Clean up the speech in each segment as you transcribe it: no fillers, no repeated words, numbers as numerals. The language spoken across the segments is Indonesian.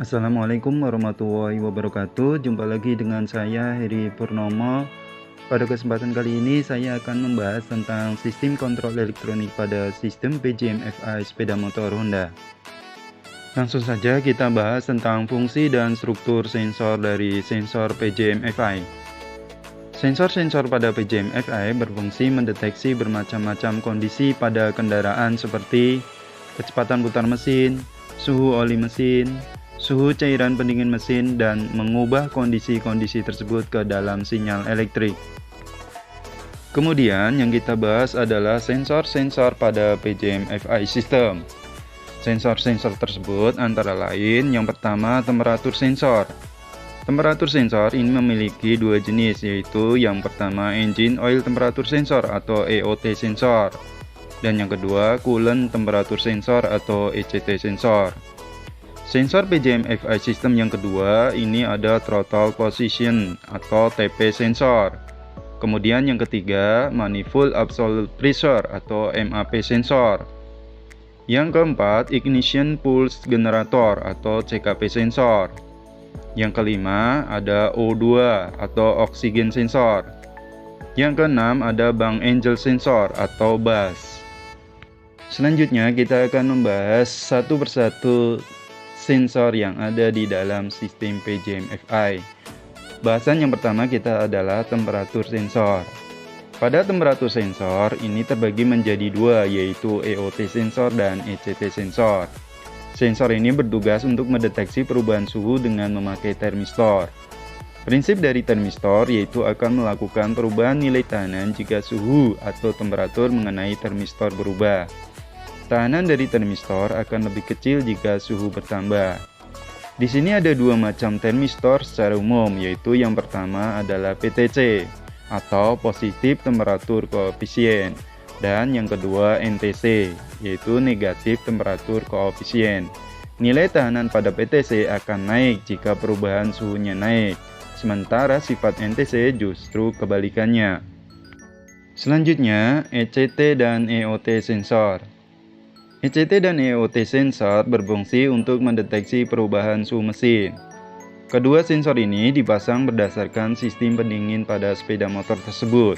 Assalamualaikum warahmatullahi wabarakatuh. Jumpa lagi dengan saya Heri Purnomo. Pada kesempatan kali ini saya akan membahas tentang sistem kontrol elektronik pada sistem PJM-FI sepeda motor Honda. Langsung saja kita bahas tentang fungsi dan struktur sensor dari sensor PJM-FI. Sensor-sensor pada PJM-FI berfungsi mendeteksi bermacam-macam kondisi pada kendaraan seperti kecepatan putar mesin, suhu oli mesin, suhu cairan pendingin mesin, dan mengubah kondisi-kondisi tersebut ke dalam sinyal elektrik. Kemudian yang kita bahas adalah sensor-sensor pada PJM-FI system. Sensor-sensor tersebut antara lain yang pertama temperatur sensor. Temperatur sensor ini memiliki dua jenis, yaitu yang pertama engine oil temperature sensor atau EOT sensor, dan yang kedua coolant temperature sensor atau ECT sensor. Sensor PJM-FI system yang kedua ini ada throttle position atau TP sensor. Kemudian yang ketiga manifold absolute pressure atau MAP sensor. Yang keempat ignition pulse generator atau CKP sensor. Yang kelima ada O2 atau oxygen sensor. Yang keenam ada bank angel sensor atau BAS. Selanjutnya kita akan membahas satu persatu sensor yang ada di dalam sistem PJM-FI. Bahasan yang pertama kita adalah temperatur sensor. Pada temperatur sensor ini terbagi menjadi dua, yaitu EOT sensor dan ECT sensor. Sensor ini bertugas untuk mendeteksi perubahan suhu dengan memakai termistor. Prinsip dari termistor yaitu akan melakukan perubahan nilai tahanan jika suhu atau temperatur mengenai termistor berubah. Tahanan dari termistor akan lebih kecil jika suhu bertambah. Di sini ada dua macam termistor secara umum, yaitu yang pertama adalah PTC atau positif temperatur koefisien, dan yang kedua NTC yaitu negatif temperatur koefisien. Nilai tahanan pada PTC akan naik jika perubahan suhunya naik, sementara sifat NTC justru kebalikannya. Selanjutnya ECT dan EOT sensor. ECT dan EOT sensor berfungsi untuk mendeteksi perubahan suhu mesin. Kedua sensor ini dipasang berdasarkan sistem pendingin pada sepeda motor tersebut.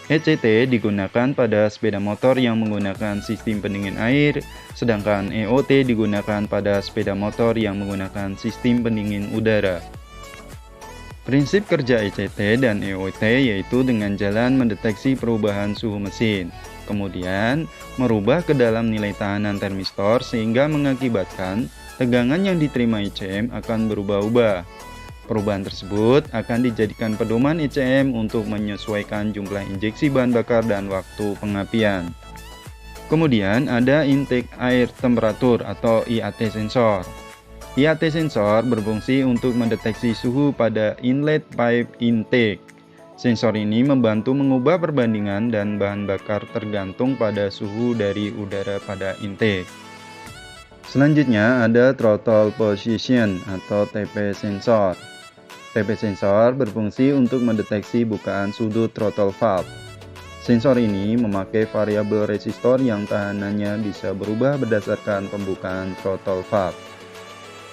ECT digunakan pada sepeda motor yang menggunakan sistem pendingin air, sedangkan EOT digunakan pada sepeda motor yang menggunakan sistem pendingin udara. Prinsip kerja ECT dan EOT yaitu dengan jalan mendeteksi perubahan suhu mesin, kemudian merubah ke dalam nilai tahanan termistor sehingga mengakibatkan tegangan yang diterima ICM akan berubah-ubah. Perubahan tersebut akan dijadikan pedoman ICM untuk menyesuaikan jumlah injeksi bahan bakar dan waktu pengapian. Kemudian ada intake air temperatur atau IAT sensor. IAT sensor berfungsi untuk mendeteksi suhu pada inlet pipe intake. Sensor ini membantu mengubah perbandingan dan bahan bakar tergantung pada suhu dari udara pada intake. Selanjutnya ada throttle position atau TP sensor. TP sensor berfungsi untuk mendeteksi bukaan sudut throttle valve. Sensor ini memakai variabel resistor yang tahanannya bisa berubah berdasarkan pembukaan throttle valve.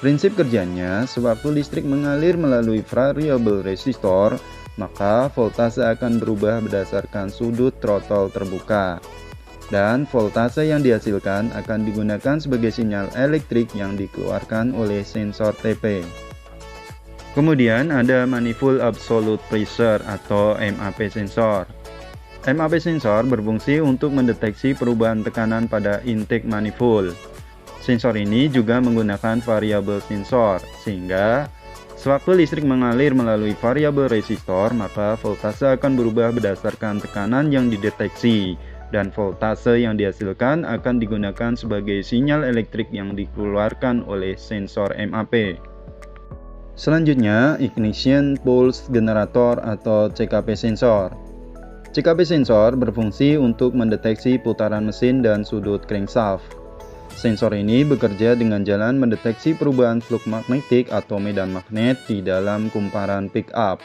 Prinsip kerjanya, sewaktu listrik mengalir melalui variabel resistor, maka voltase akan berubah berdasarkan sudut throttle terbuka. Dan voltase yang dihasilkan akan digunakan sebagai sinyal elektrik yang dikeluarkan oleh sensor TP. Kemudian ada manifold absolute pressure atau MAP sensor. MAP sensor berfungsi untuk mendeteksi perubahan tekanan pada intake manifold. Sensor ini juga menggunakan variabel sensor, sehingga sewaktu listrik mengalir melalui variabel resistor, maka voltase akan berubah berdasarkan tekanan yang dideteksi, dan voltase yang dihasilkan akan digunakan sebagai sinyal elektrik yang dikeluarkan oleh sensor MAP. Selanjutnya, ignition pulse generator atau CKP sensor. CKP sensor berfungsi untuk mendeteksi putaran mesin dan sudut crankshaft. Sensor ini bekerja dengan jalan mendeteksi perubahan flux magnetik atau medan magnet di dalam kumparan pickup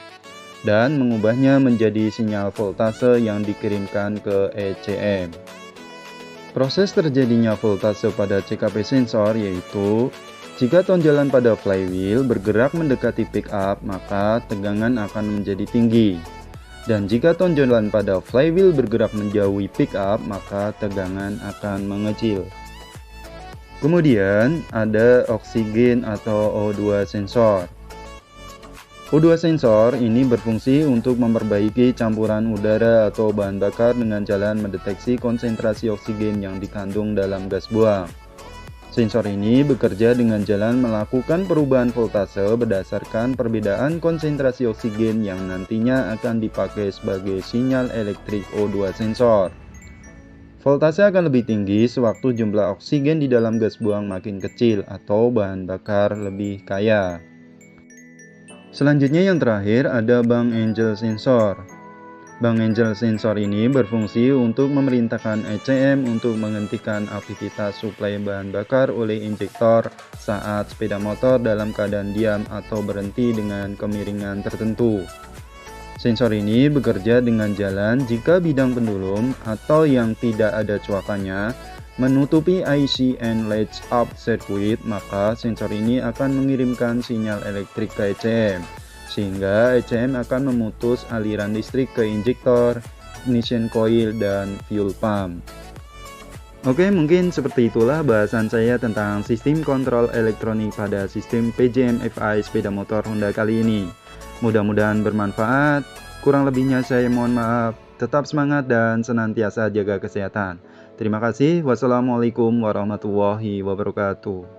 dan mengubahnya menjadi sinyal voltase yang dikirimkan ke ECM. Proses terjadinya voltase pada CKP sensor yaitu Jika tonjolan pada flywheel bergerak mendekati pickup, maka tegangan akan menjadi tinggi. Dan jika tonjolan pada flywheel bergerak menjauhi pickup, maka tegangan akan mengecil. Kemudian ada oksigen atau O2 sensor. O2 sensor ini berfungsi untuk memperbaiki campuran udara atau bahan bakar dengan jalan mendeteksi konsentrasi oksigen yang dikandung dalam gas buang. Sensor ini bekerja dengan jalan melakukan perubahan voltase berdasarkan perbedaan konsentrasi oksigen yang nantinya akan dipakai sebagai sinyal elektrik O2 sensor. Voltase akan lebih tinggi sewaktu jumlah oksigen di dalam gas buang makin kecil atau bahan bakar lebih kaya. Selanjutnya yang terakhir ada Bang Angel sensor. Bang Angel sensor ini berfungsi untuk memerintahkan ECM untuk menghentikan aktivitas suplai bahan bakar oleh injektor saat sepeda motor dalam keadaan diam atau berhenti dengan kemiringan tertentu. Sensor ini bekerja dengan jalan jika bidang pendulum atau yang tidak ada cuakannya menutupi IC and latch up circuit, maka sensor ini akan mengirimkan sinyal elektrik ke ECM. Sehingga ECM akan memutus aliran listrik ke injektor, ignition coil, dan fuel pump. Oke, mungkin seperti itulah bahasan saya tentang sistem kontrol elektronik pada sistem PJM FI sepeda motor Honda kali ini. Mudah-mudahan bermanfaat. Kurang lebihnya saya mohon maaf. Tetap semangat dan senantiasa jaga kesehatan. Terima kasih. Wassalamualaikum warahmatullahi wabarakatuh.